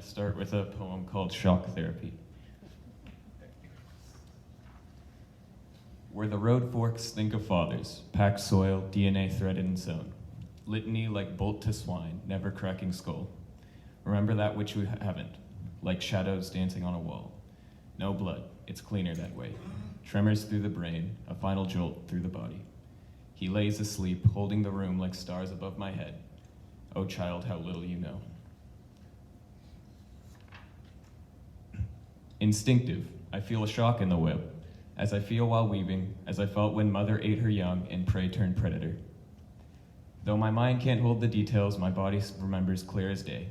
start with a poem called Shock Therapy. Where the road forks, think of fathers, packed soil, DNA threaded and sewn. Litany like bolt to swine, never cracking skull. Remember that which we haven't, like shadows dancing on a wall. No blood, it's cleaner that way. Tremors through the brain, a final jolt through the body. He lays asleep, holding the room like stars above my head. Oh child, how little you know. Instinctive, I feel a shock in the web, as I feel while weaving, as I felt when mother ate her young and prey turned predator. Though my mind can't hold the details, my body remembers clear as day.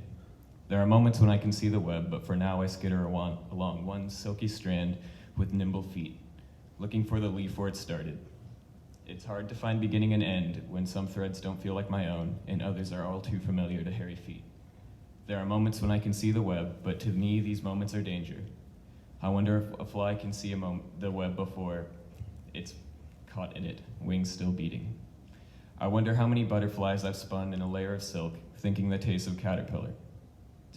There are moments when I can see the web, but for now I skitter along one silky strand with nimble feet, looking for the leaf where it started. It's hard to find beginning and end when some threads don't feel like my own and others are all too familiar to hairy feet. There are moments when I can see the web, but to me these moments are danger. I wonder if a fly can see the web before it's caught in it, wings still beating. I wonder how many butterflies I've spun in a layer of silk, thinking the taste of caterpillar.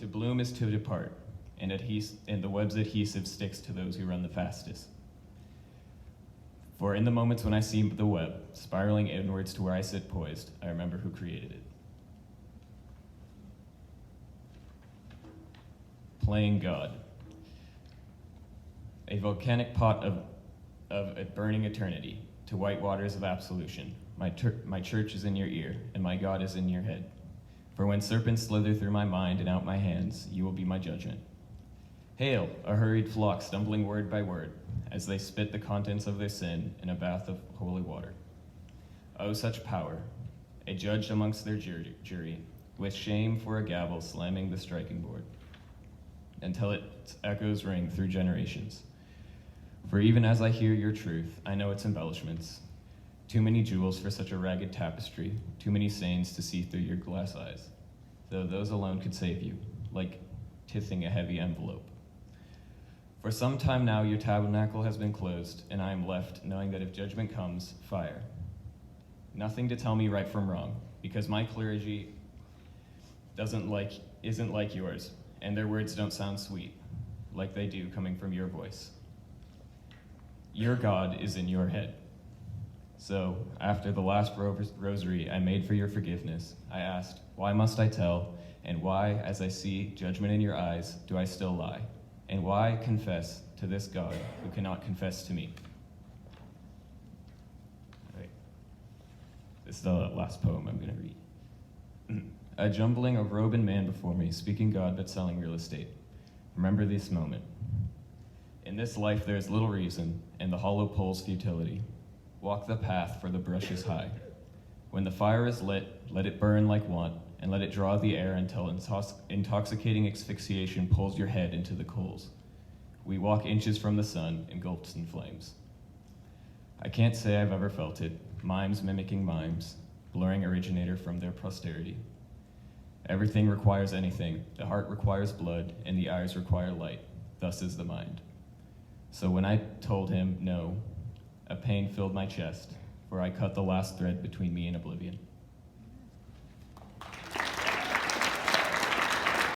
To bloom is to depart, and the web's adhesive sticks to those who run the fastest. For in the moments when I see the web, spiraling inwards to where I sit poised, I remember who created it. Playing God. A volcanic pot of a burning eternity, to white waters of absolution. My church is in your ear, and my God is in your head. For when serpents slither through my mind and out my hands, you will be my judgment. Hail, a hurried flock stumbling word by word, as they spit the contents of their sin in a bath of holy water. Oh, such power, a judge amongst their jury, with shame for a gavel slamming the striking board, until its echoes ring through generations. For even as I hear your truth, I know its embellishments. Too many jewels for such a ragged tapestry, too many stains to see through your glass eyes, though those alone could save you, like tithing a heavy envelope. For some time now your tabernacle has been closed, and I am left knowing that if judgment comes, fire. Nothing to tell me right from wrong, because my clergy isn't like yours, and their words don't sound sweet, like they do coming from your voice. Your God is in your head. So, after the last rosary I made for your forgiveness, I asked, why must I tell, and why, as I see judgment in your eyes, do I still lie? And why confess to this God who cannot confess to me? All right. This is the last poem I'm going to read. A jumbling of robe and man before me, speaking God but selling real estate. Remember this moment. In this life there is little reason, and the hollow pole's futility. Walk the path, for the brush is high. When the fire is lit, let it burn like want, and let it draw the air until intoxicating asphyxiation pulls your head into the coals. We walk inches from the sun, engulfed in flames. I can't say I've ever felt it, mimes mimicking mimes, blurring originator from their posterity. Everything requires anything, the heart requires blood, and the eyes require light, thus is the mind. So when I told him no, a pain filled my chest, for I cut the last thread between me and oblivion.